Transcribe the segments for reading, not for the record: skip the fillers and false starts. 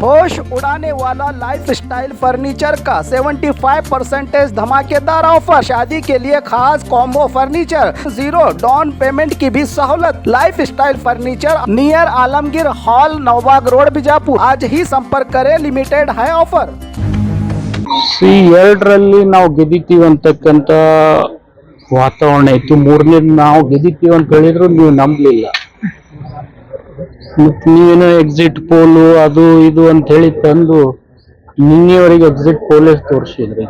होश उड़ाने वाला लाइफस्टाइल फर्नीचर का 75% धमाकेदार ऑफर। शादी के लिए खास कॉम्बो फर्नीचर, 0 डाउन पेमेंट की भी सहूलत। Lifestyle furniture near Alamgir hall, Navbagh road, Bijapur. आज ही संपर्क करें, लिमिटेड है ऑफर। ಎರಡರಲ್ಲಿ ನಾವು ಗೆದ್ದಿತೀವಿ ಅಂತಕ್ಕಂಥ ವಾತಾವರಣ ಇತ್ತು. ಮೂರನೇ ನಾವು ಗೆದ್ದಿತೀವಿ ಅಂತ ಹೇಳಿದ್ರು ನೀವು ನಂಬಲಿಲ್ಲ. ಮತ್ತೆ ನೀವೇನೋ ಎಕ್ಸಿಟ್ ಪೋಲು ಅದು ಇದು ಅಂತ ಹೇಳಿ ತಂದು ನಿನ್ನೆವರೆಗೆ ಎಕ್ಸಿಟ್ ಪೋಲೇ ತೋರಿಸಿದ್ರಿ.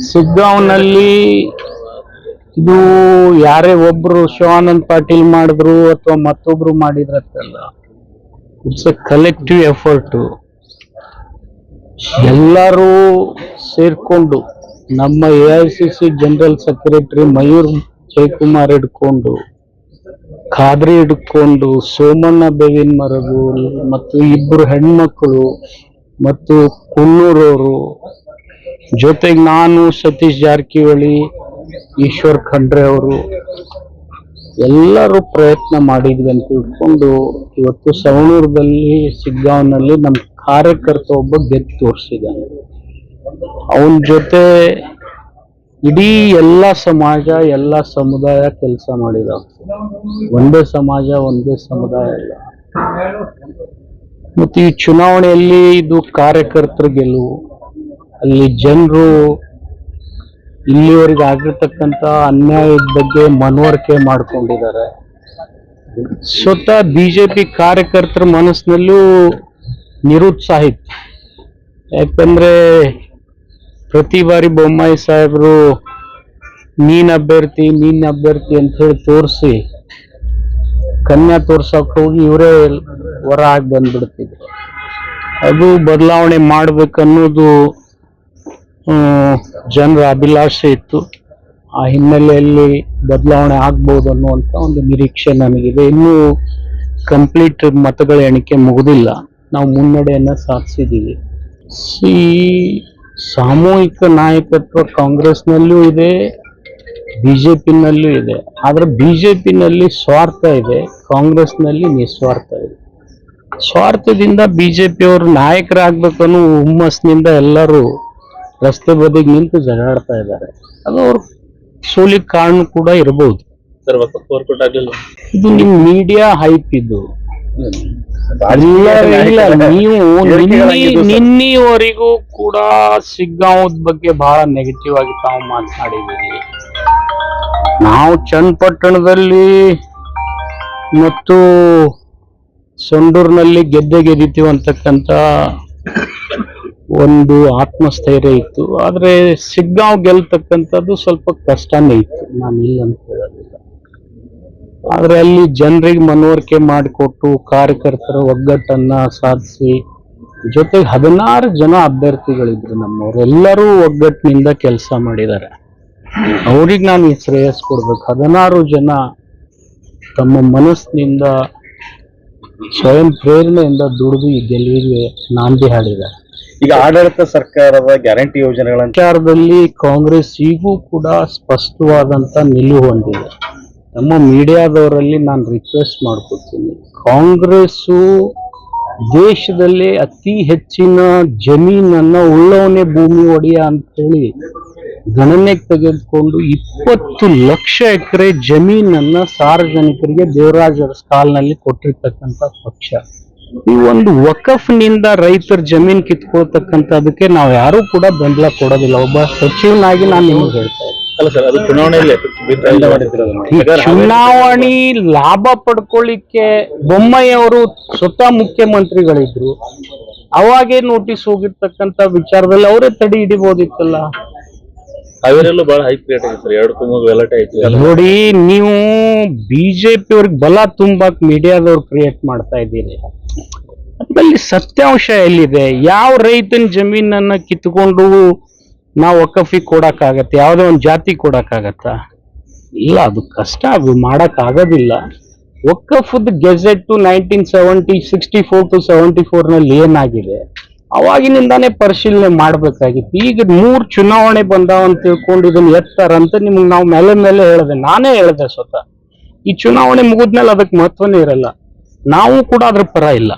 ಸಿಗ್ಗಾಂವ್ನಲ್ಲಿ ಇದು ಯಾರೇ ಒಬ್ರು ಶಿವಾನಂದ್ ಪಾಟೀಲ್ ಮಾಡಿದ್ರು ಅಥವಾ ಮತ್ತೊಬ್ರು ಮಾಡಿದ್ರಲ್ಲ, ಇಟ್ಸ್ ಅ ಕಲೆಕ್ಟಿವ್ ಎಫರ್ಟು. ಎಲ್ಲರೂ ಸೇರ್ಕೊಂಡು ನಮ್ಮ AICC general secretary Mayur Jayakumar ಹಿಡ್ಕೊಂಡು, ಖಾದ್ರಿ ಹಿಡ್ಕೊಂಡು, ಸೋಮಣ್ಣ ಬೇವಿನ ಮರಗು ಮತ್ತು 2 ಹೆಣ್ಮಕ್ಳು ಮತ್ತು ಕುನ್ನೂರವರು, ಜೊತೆಗೆ ನಾನು, ಸತೀಶ್ ಜಾರಕಿಹೊಳಿ, ಈಶ್ವರ್ ಖಂಡ್ರೆ ಅವರು ಎಲ್ಲರೂ ಪ್ರಯತ್ನ ಮಾಡಿದ್ವಿ ಅಂತ ತಿಳ್ಕೊಂಡು ಇವತ್ತು ಸವಣೂರದಲ್ಲಿ ಸಿಗ್ಗಾಂವ್ನಲ್ಲಿ ನಮ್ಮ ಕಾರ್ಯಕರ್ತ ಒಬ್ಬ ಗೆದ್ದು ತೋರಿಸಿದ್ದಾನೆ. ಅವನ ಜೊತೆ ಇಡೀ ಎಲ್ಲ ಸಮಾಜ, ಎಲ್ಲ ಸಮುದಾಯ ಕೆಲಸ ಮಾಡಿದ. ಒಂದೇ ಸಮಾಜ, ಒಂದೇ ಸಮುದಾಯ ಇಲ್ಲ. ಮತ್ತು ಈ ಚುನಾವಣೆಯಲ್ಲಿ ಇದು ಕಾರ್ಯಕರ್ತರ ಗೆಲುವು. ಅಲ್ಲಿ ಜನರು ಇಲ್ಲಿವರೆಗೆ ಆಗಿರ್ತಕ್ಕಂಥ ಅನ್ಯಾಯದ ಬಗ್ಗೆ ಮನವರಿಕೆ ಮಾಡ್ಕೊಂಡಿದ್ದಾರೆ. ಸ್ವತಃ BJP ಕಾರ್ಯಕರ್ತರ ಮನಸ್ಸಿನಲ್ಲೂ ನಿರುತ್ಸಾಹ ಇತ್ತು. ಯಾಕಂದ್ರೆ ಪ್ರತಿ ಬಾರಿ ಬೊಮ್ಮಾಯಿ ಸಾಹೇಬರು ನೀನ್ ಅಭ್ಯರ್ಥಿ ಅಂತ ಹೇಳಿ ತೋರಿಸಿ ಕನ್ಯಾ ತೋರ್ಸಕ್ ಹೋಗಿ ಇವರೇ ಹೊರ ಆಗಿ ಬಂದ್ಬಿಡ್ತಿದ್ರು. ಅದು ಬದಲಾವಣೆ ಮಾಡ್ಬೇಕನ್ನೋದು ಜನರ ಅಭಿಲಾಷೆ ಇತ್ತು. ಆ ಹಿನ್ನೆಲೆಯಲ್ಲಿ ಬದಲಾವಣೆ ಆಗ್ಬೋದು ಅನ್ನುವಂಥ ಒಂದು ನಿರೀಕ್ಷೆ ನನಗಿದೆ. ಇನ್ನೂ ಕಂಪ್ಲೀಟ್ ಮತಗಳ ಎಣಿಕೆ ಮುಗಿದಿಲ್ಲ. ನಾವು ಮುನ್ನಡೆಯನ್ನ ಸಾಧಿಸಿದ್ದೀವಿ. ಈ ಸಾಮೂಹಿಕ ನಾಯಕತ್ವ ಕಾಂಗ್ರೆಸ್ನಲ್ಲೂ ಇದೆ, BJPನಲ್ಲೂ ಇದೆ. ಆದ್ರೆ BJPನಲ್ಲಿ ಸ್ವಾರ್ಥ ಇದೆ, ಕಾಂಗ್ರೆಸ್ನಲ್ಲಿ ನಿಸ್ವಾರ್ಥ ಇದೆ. ಸ್ವಾರ್ಥದಿಂದ BJP ಅವರು ನಾಯಕರಾಗಬೇಕನ್ನೋ ಹುಮ್ಮಸ್ನಿಂದ ಎಲ್ಲರೂ ರಸ್ತೆ ಬದಿಗೆ ನಿಂತು ಜಗಾಡ್ತಾ ಇದ್ದಾರೆ. ಅದು ಅವ್ರ ಸೋಲಿಗೆ ಕಾರಣ ಕೂಡ ಇರಬಹುದು. ಇದು ನಿಮ್ ಮೀಡಿಯಾ ಹೈಪ್. ಇದು ನೀವು ನಿನ್ನೆವರೆಗೂ ಕೂಡ ಸಿಗ್ಗಾಂವದ ಬಗ್ಗೆ ಬಹಳ ನೆಗೆಟಿವ್ ಆಗಿ ತಾವು ಮಾತನಾಡಿದ್ದೀರಿ. ನಾವು ಚನ್ನಪಟ್ಟಣದಲ್ಲಿ ಮತ್ತು ಸೊಂಡೂರಿನಲ್ಲಿ ಗೆದ್ದಿತೀವಿ ಅಂತಕ್ಕಂಥ ಒಂದು ಆತ್ಮಸ್ಥೈರ್ಯ ಇತ್ತು. ಆದ್ರೆ ಸಿಗ್ಗಾಂವ್ ಗೆಲ್ತಕ್ಕಂಥದ್ದು ಸ್ವಲ್ಪ ಕಷ್ಟನೇ ಇತ್ತು, ನಾನು ಇಲ್ಲ ಅಂತ ಹೇಳೋದಿಲ್ಲ. ಆದ್ರೆ ಅಲ್ಲಿ ಜನರಿಗೆ ಮನವರಿಕೆ ಮಾಡಿಕೊಟ್ಟು ಕಾರ್ಯಕರ್ತರ ಒಗ್ಗಟ್ಟನ್ನ ಸಾಧಿಸಿ, ಜೊತೆಗೆ 16 ಜನ ಅಭ್ಯರ್ಥಿಗಳಿದ್ರು ನಮ್ಮವ್ರು, ಎಲ್ಲರೂ ಒಗ್ಗಟ್ಟಿನಿಂದ ಕೆಲಸ ಮಾಡಿದ್ದಾರೆ. ಅವ್ರಿಗೆ ನಾನು ಶ್ರೇಯಸ್ ಕೊಡ್ಬೇಕು. 16 ಜನ ತಮ್ಮ ಮನಸ್ಸಿನಿಂದ ಸ್ವಯಂ ಪ್ರೇರಣೆಯಿಂದ ದುಡಿದು ಈ ಗೆಲುವಿಗೆ ನಾಂದಿ ಹಾಡಿದ್ದಾರೆ. ಈಗ ಆಡಳಿತ ಸರ್ಕಾರದ ಗ್ಯಾರಂಟಿ ಯೋಜನೆಗಳ ವಿಚಾರದಲ್ಲಿ ಕಾಂಗ್ರೆಸ್ ಈಗೂ ಕೂಡ ಸ್ಪಷ್ಟವಾದಂತ ನಿಲುವು ಹೊಂದಿದೆ. ನಮ್ಮ ಮೀಡಿಯಾದವರಲ್ಲಿ ನಾನು ರಿಕ್ವೆಸ್ಟ್ ಮಾಡ್ಕೊತೀನಿ, ಕಾಂಗ್ರೆಸ್ಸು ದೇಶದಲ್ಲಿ ಅತಿ ಹೆಚ್ಚಿನ ಜಮೀನನ್ನ ಉಳ್ಳವನೇ ಭೂಮಿ ಒಡೆಯ ಅಂತ ಹೇಳಿ ಗಣನೆಗೆ ತೆಗೆದುಕೊಂಡು 20 ಲಕ್ಷ ಎಕರೆ ಜಮೀನನ್ನ ಸಾರ್ವಜನಿಕರಿಗೆ ದೇವರಾಜ ಕಾಲ್ನಲ್ಲಿ ಕೊಟ್ಟಿರ್ತಕ್ಕಂಥ ಪಕ್ಷ. ಈ ಒಂದು ವಕಫ್ನಿಂದ ರೈತರ ಜಮೀನ್ ಕಿತ್ಕೊಳ್ತಕ್ಕಂಥದಕ್ಕೆ ನಾವು ಯಾರು ಕೂಡ ಬೆಂಬಲ ಕೊಡೋದಿಲ್ಲ. ಒಬ್ಬ ಸಚಿವನಾಗಿ ನಾನು ನಿಮ್ಗೆ ಹೇಳ್ತಾ ಇದ್ದೀನಿ. ಅಲ್ಲ ಸರ್, ಅದು ಚುನಾವಣೆ ಲಾಭ ಪಡ್ಕೊಳ್ಳಿಕ್ಕೆ ಬೊಮ್ಮಾಯಿ ಅವರು ಸ್ವತಃ ಮುಖ್ಯಮಂತ್ರಿಗಳಿದ್ರು. ಅವಾಗೇ ನೋಟಿಸ್ ಹೋಗಿರ್ತಕ್ಕಂಥ ವಿಚಾರದಲ್ಲಿ ಅವರೇ ತಡೆ ಹಿಡಿಬೋದಿತ್ತಲ್ಲ. ಅವರೆಲ್ಲೂ ಬಹಳ ಹೈ ಕ್ರಿಯೇಟ್ ಆಗಿದೆ ಸರ್, 2 ಗಲಾಟೆ ಆಯ್ತು. ನೋಡಿ, ನೀವು BJP ಅವ್ರಿಗೆ ಬಲ ತುಂಬಾಕ್ ಮೀಡಿಯಾದವ್ರು ಕ್ರಿಯೇಟ್ ಮಾಡ್ತಾ ಇದ್ದೀರಿ. ಅದ್ರಲ್ಲಿ ಸತ್ಯಾಂಶ ಎಲ್ಲಿದೆ? ಯಾವ ರೈತನ ಜಮೀನನ್ನ ಕಿತ್ಕೊಂಡು ನಾವು ವಕಫಿಗೆ ಕೊಡಕ್ಕಾಗತ್ತೆ? ಯಾವುದೋ ಒಂದು ಜಾತಿ ಕೊಡಕ್ಕಾಗತ್ತ? ಇಲ್ಲ, ಅದು ಕಷ್ಟ, ಅದು ಮಾಡಕ್ ಆಗೋದಿಲ್ಲ. ವಕಫದ್ ಗೆಜೆಟ್ 1964 to 74 ನಲ್ಲಿ ಏನಾಗಿದೆ ಅವಾಗಿನಿಂದಾನೇ ಪರಿಶೀಲನೆ ಮಾಡ್ಬೇಕಾಗಿತ್ತು. ಈಗ 3 ಚುನಾವಣೆ ಬಂದಾವ ಅಂತ ತಿಳ್ಕೊಂಡು ಇದನ್ನ ಎತ್ತಾರಂತ ನಿಮ್ಗೆ ನಾವು ಮೇಲೆ ಹೇಳಿದೆ. ನಾನೇ ಹೇಳಿದೆ ಸ್ವತಃ, ಈ ಚುನಾವಣೆ ಮುಗಿದ್ಮೇಲೆ ಅದಕ್ಕೆ ಮಹತ್ವನೇ ಇರಲ್ಲ. ನಾವು ಕೂಡ ಅದ್ರ ಪರ ಇಲ್ಲ.